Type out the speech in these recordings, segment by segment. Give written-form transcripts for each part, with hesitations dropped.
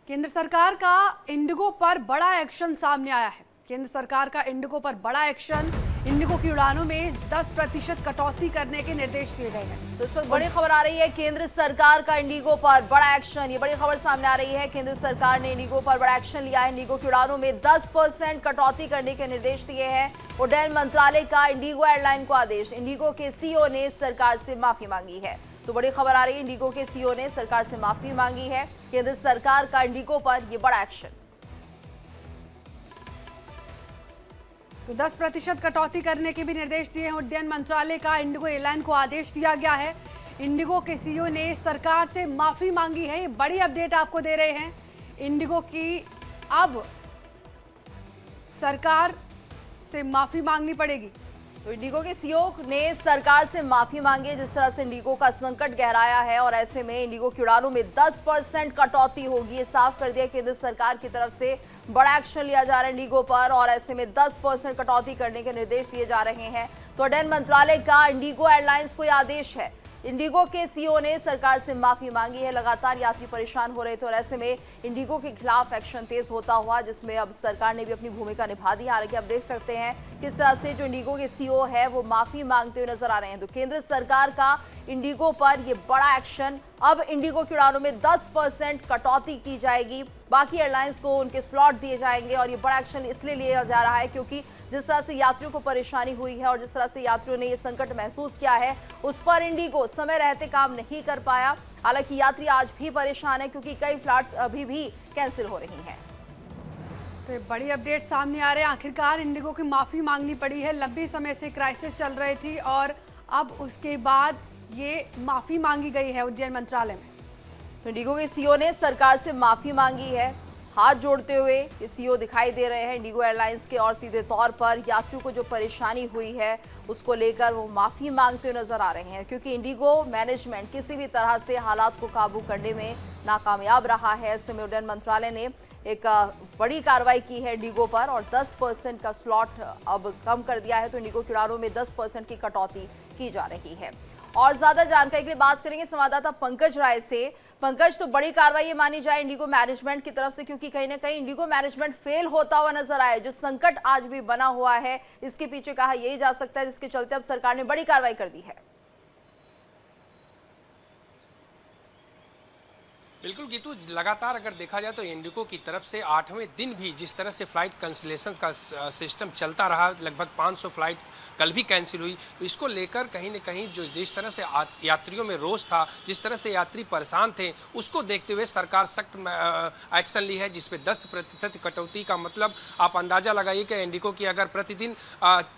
केंद्र सरकार का इंडिगो पर बड़ा एक्शन सामने आया है। केंद्र सरकार का इंडिगो पर बड़ा एक्शन, इंडिगो की उड़ानों में 10% कटौती करने के निर्देश दिए गए हैं। तो इस वक्त बड़ी खबर आ रही है, केंद्र सरकार का इंडिगो पर बड़ा एक्शन। ये बड़ी खबर सामने आ रही है, केंद्र सरकार ने इंडिगो पर बड़ा एक्शन लिया है। इंडिगो की उड़ानों में 10% कटौती करने के निर्देश दिए हैं। उड्डयन मंत्रालय का इंडिगो एयरलाइन को आदेश। इंडिगो के सीईओ ने सरकार से माफी मांगी है। तो बड़ी खबर आ रही है, इंडिगो के सीईओ ने सरकार से माफी मांगी है। केंद्र सरकार का इंडिगो पर यह बड़ा एक्शन। तो 10% कटौती करने के भी निर्देश दिए हैं। उड्डयन मंत्रालय का इंडिगो एयरलाइन को आदेश दिया गया है। इंडिगो के सीईओ ने सरकार से माफी मांगी है। ये बड़ी अपडेट आपको दे रहे हैं। इंडिगो की अब सरकार से माफी मांगनी पड़ेगी। तो इंडिगो के सीईओ ने सरकार से माफी मांगी, जिस तरह से इंडिगो का संकट गहराया है और ऐसे में इंडिगो की उड़ानों में 10% कटौती होगी। ये साफ कर दिया केंद्र सरकार की तरफ से। बड़ा एक्शन लिया जा रहा है इंडिगो पर और ऐसे में 10% कटौती करने के निर्देश दिए जा रहे हैं। तो उड्डयन मंत्रालय का इंडिगो एयरलाइंस को यह आदेश है। इंडिगो के सीईओ ने सरकार से माफी मांगी है। लगातार यात्री परेशान हो रहे थे और ऐसे में इंडिगो के खिलाफ एक्शन तेज होता हुआ, जिसमें अब सरकार ने भी अपनी भूमिका निभा दी। हालांकि आप देख सकते हैं किस तरह से जो इंडिगो के सीईओ है वो माफी मांगते हुए नजर आ रहे हैं। तो केंद्र सरकार का इंडिगो पर यह बड़ा एक्शन। अब इंडिगो की उड़ानों में 10% कटौती की जाएगी। बाकी एयरलाइंस को उनके स्लॉट दिए जाएंगे और ये बड़ा एक्शन इसलिए लिया जा रहा है क्योंकि जिस तरह से यात्रियों को परेशानी हुई है और जिस तरह से यात्रियों ने ये संकट महसूस किया है, उस पर इंडिगो समय रहते काम नहीं कर पाया। हालांकि यात्री आज भी परेशान है क्योंकि कई फ्लाइट्स अभी भी कैंसिल हो रही हैं। तो ये बड़ी अपडेट सामने आ रहे हैं। आखिरकार इंडिगो की माफी मांगनी पड़ी है। लंबे समय से क्राइसिस चल रही थी और अब उसके बाद ये माफी मांगी गई है उड्डयन मंत्रालय में। तो इंडिगो के सीईओ ने सरकार से माफी मांगी है। हाथ जोड़ते हुए ये सीईओ दिखाई दे रहे हैं इंडिगो एयरलाइंस के और सीधे तौर पर यात्रियों को जो परेशानी हुई है उसको लेकर वो माफी मांगते हुए नजर आ रहे हैं क्योंकि इंडिगो मैनेजमेंट किसी भी तरह से हालात को काबू करने में नाकामयाब रहा है। ऐसे में उड्डयन मंत्रालय ने एक बड़ी कार्रवाई की है इंडिगो पर और 10% का स्लॉट अब कम कर दिया है। तो इंडिगो की उड़ानों में 10% की कटौती की जा रही है। और ज्यादा जानकारी के लिए बात करेंगे संवाददाता पंकज राय से। पंकज, तो बड़ी कार्रवाई ये मानी जाए इंडिगो मैनेजमेंट की तरफ से क्योंकि कहीं ना कहीं इंडिगो मैनेजमेंट फेल होता हुआ नजर आया। जो संकट आज भी बना हुआ है इसके पीछे कहा यही जा सकता है, जिसके चलते अब सरकार ने बड़ी कार्रवाई कर दी है। बिल्कुल गीतू, लगातार अगर देखा जाए तो इंडिगो की तरफ से 8वें दिन भी जिस तरह से फ्लाइट कैंसिलेशन का सिस्टम चलता रहा, लगभग 500 फ्लाइट कल भी कैंसिल हुई। तो इसको लेकर कहीं न कहीं जो जिस तरह से यात्रियों में रोष था, जिस तरह से यात्री परेशान थे, उसको देखते हुए सरकार सख्त एक्शन ली है, जिसमें 10% कटौती का मतलब आप अंदाजा लगाइए कि इंडिगो की अगर प्रतिदिन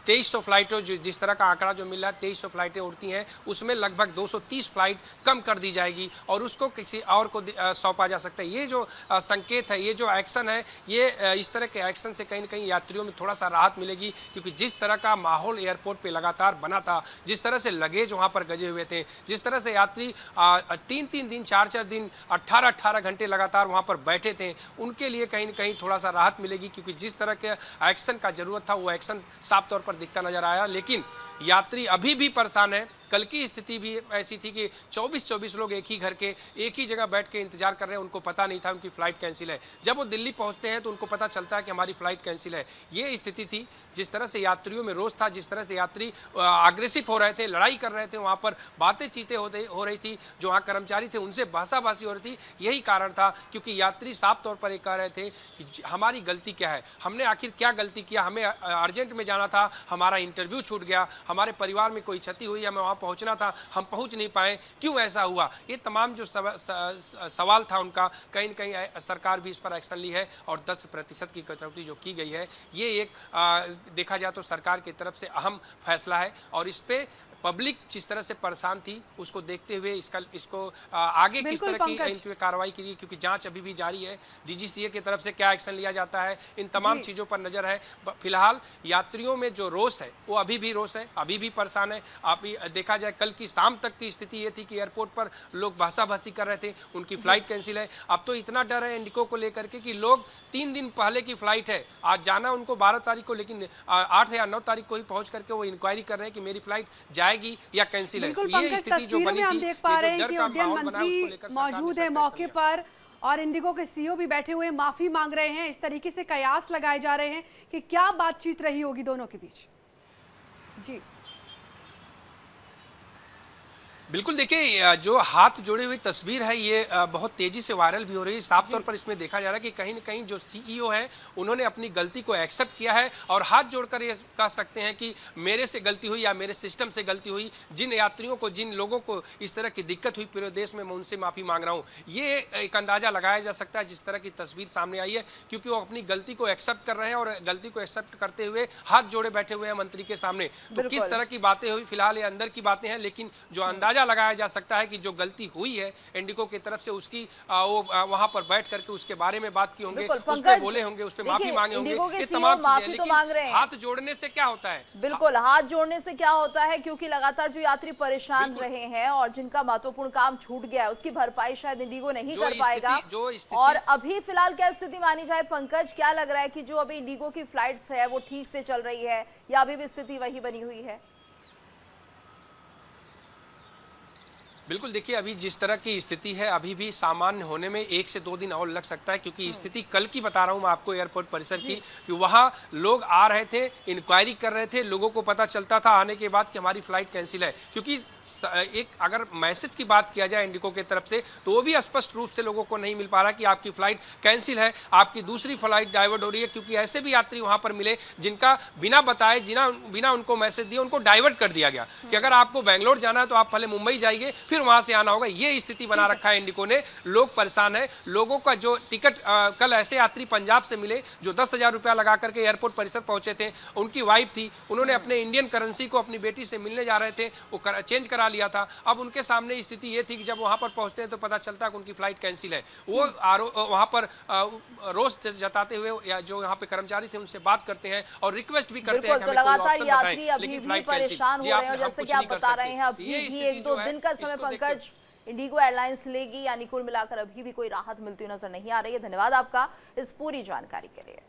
2300 फ्लाइटों जिस तरह का आंकड़ा जो मिला 2300 फ्लाइटें उड़ती हैं, उसमें लगभग 230 फ्लाइट कम कर दी जाएगी और उसको किसी और को सौंपा जा सकता है। ये जो संकेत है, ये जो एक्शन है, ये इस तरह के एक्शन से कहीं ना कहीं यात्रियों में थोड़ा सा राहत मिलेगी क्योंकि जिस तरह का माहौल एयरपोर्ट पे लगातार बना था, जिस तरह से लगेज वहाँ पर गजे हुए थे, जिस तरह से यात्री 3-3 दिन 4-4 दिन 18-18 घंटे लगातार वहाँ पर बैठे थे, उनके लिए कहीं ना कहीं थोड़ा सा राहत मिलेगी क्योंकि जिस तरह के एक्शन का जरूरत था वो एक्शन साफ तौर पर दिखता नजर आया। लेकिन यात्री अभी भी परेशान है। कल की स्थिति भी ऐसी थी कि 24-24 लोग एक ही घर के एक ही जगह बैठ के इंतजार कर रहे हैं। उनको पता नहीं था उनकी फ़्लाइट कैंसिल है। जब वो दिल्ली पहुंचते हैं तो उनको पता चलता है कि हमारी फ़्लाइट कैंसिल है। ये स्थिति थी। जिस तरह से यात्रियों में रोष था, जिस तरह से यात्री अग्रेसिव हो रहे थे, लड़ाई कर रहे थे, वहाँ पर बातें चीतें हो रही थी, जो वहाँ कर्मचारी थे उनसे बहसाबाजी हो रही थी। यही कारण था क्योंकि यात्री साफ तौर पर ये कह रहे थे कि हमारी गलती क्या है, हमने आखिर क्या गलती किया, हमें अर्जेंट में जाना था, हमारा इंटरव्यू छूट गया, हमारे परिवार में कोई क्षति हुई, हमें वहाँ पहुँचना था, हम पहुंच नहीं पाए, क्यों ऐसा हुआ। ये तमाम जो सवाल था उनका, कहीं न कहीं सरकार भी इस पर एक्शन ली है और 10% की कटौती जो की गई है, ये एक देखा जाए तो सरकार की तरफ से अहम फैसला है और इस पे पब्लिक जिस तरह से परेशान थी उसको देखते हुए इसको आगे किस तरह की इन कार्रवाई की, क्योंकि जांच अभी भी जारी है। डीजीसीए की तरफ से क्या एक्शन लिया जाता है, इन तमाम चीज़ों पर नजर है। फिलहाल यात्रियों में जो रोष है वो अभी भी रोष है, अभी भी परेशान है। अभी देखा जाए कल की शाम तक की स्थिति ये थी कि एयरपोर्ट पर लोग भाषाभाषी कर रहे थे, उनकी फ्लाइट कैंसिल है। अब तो इतना डर है इंडिगो को लेकर के कि लोग 3 दिन पहले की फ्लाइट है, आज जाना उनको 12 तारीख को, लेकिन 8 या 9 तारीख को ही पहुंच करके वो इंक्वायरी कर रहे हैं कि मेरी फ्लाइट जाएगी या कैंसिल है। बिल्कुल ये स्थिति जो बनी थी, हम देख पा रहे हैं कि उड्डयन मंत्री मौजूद है मौके पर और इंडिगो के सीईओ भी बैठे हुए माफी मांग रहे हैं। इस तरीके से कयास लगाए जा रहे हैं कि क्या बातचीत रही होगी दोनों के बीच। जी बिल्कुल, देखिए जो हाथ जोड़े हुए तस्वीर है ये बहुत तेजी से वायरल भी हो रही है। साफ तौर पर इसमें देखा जा रहा है कि कहीं न कहीं जो सीईओ है उन्होंने अपनी गलती को एक्सेप्ट किया है और हाथ जोड़कर ये कह सकते हैं कि मेरे से गलती हुई या मेरे सिस्टम से गलती हुई। जिन यात्रियों को, जिन लोगों को इस तरह की दिक्कत हुई पूरे देश में, मैं उनसे माफ़ी मांग रहा हूँ। ये एक अंदाज़ा लगाया जा सकता है जिस तरह की तस्वीर सामने आई है, क्योंकि वो अपनी गलती को एक्सेप्ट कर रहे हैं और गलती को एक्सेप्ट करते हुए हाथ जोड़े बैठे हुए हैं मंत्री के सामने। तो किस तरह की बातें हुई, फिलहाल ये अंदर की बातें हैं, लेकिन जो अंदाजा लगाया जा सकता है कि जो गलती हुई है इंडिगो की तरफ से, उसकी वो वहां पर बैठ करके उसके बारे में बात की होंगे, उस पे बोले होंगे, उस पे माफी मांगे होंगे, ये तमाम चीजें। लेकिन हाथ जोड़ने से क्या होता है? बिल्कुल, हाथ जोड़ने से क्या होता है, क्योंकि लगातार जो यात्री परेशान रहे हैं और जिनका महत्वपूर्ण काम छूट गया है उसकी भरपाई शायद इंडिगो नहीं कर पाएगा। और अभी फिलहाल क्या स्थिति मानी जाए पंकज, क्या लग रहा है कि जो अभी इंडिगो की फ्लाइट्स है वो ठीक से चल रही है या अभी भी स्थिति वही बनी हुई है? बिल्कुल, देखिए अभी जिस तरह की स्थिति है अभी भी सामान्य होने में 1 से 2 दिन और लग सकता है, क्योंकि स्थिति कल की बता रहा हूं मैं आपको एयरपोर्ट परिसर की, कि वहां लोग आ रहे थे, इंक्वायरी कर रहे थे, लोगों को पता चलता था आने के बाद कि हमारी फ्लाइट कैंसिल है। क्योंकि एक अगर मैसेज की बात किया जाए इंडिगो की तरफ से तो वो भी स्पष्ट रूप से लोगों को नहीं मिल पा रहा कि आपकी फ्लाइट कैंसिल है, आपकी दूसरी फ्लाइट डाइवर्ट हो रही है। क्योंकि ऐसे भी यात्री वहां पर मिले जिनका बिना बताए, बिना उनको मैसेज दिए उनको डाइवर्ट कर दिया गया कि अगर आपको बेंगलोर जाना है तो आप पहले मुंबई जाइए, फिर वहां से आना होगा। ये स्थिति बना रखा है इंडिगो ने। लोग परेशान है, लोगों का जो टिकट कल ऐसे यात्री पंजाब से मिले जो 10,000 रुपया लगा करके एयरपोर्ट परिसर पहुंचे थे, उनकी वाइफ थी, उन्होंने अपने इंडियन करेंसी को अपनी बेटी से मिलने जा रहे थे, वो चेंज करा लिया था। अब उनके सामने स्थिति ये थी कि जब वहां पर पहुंचते हैं तो पता चलता है कि उनकी फ्लाइट कैंसिल है। वो वहां पर रोष जताते हुए या जो यहाँ पे कर्मचारी थे उनसे बात करते हैं और रिक्वेस्ट भी करते हैं कि हमें कोई ऑप्शन बताएं, लेकिन फ्लाइट परेशान हो रहे हैं। जैसे कि आप बता रहे हैं अभी भी 1-2 दिन का समय पंकज इंडिगो एयरलाइंस लेगी, यानी कुल मिलाकर अभी भी कोई राहत मिलती नजर नहीं आ रही है। धन्यवाद आपका इस पूरी जानकारी के लिए।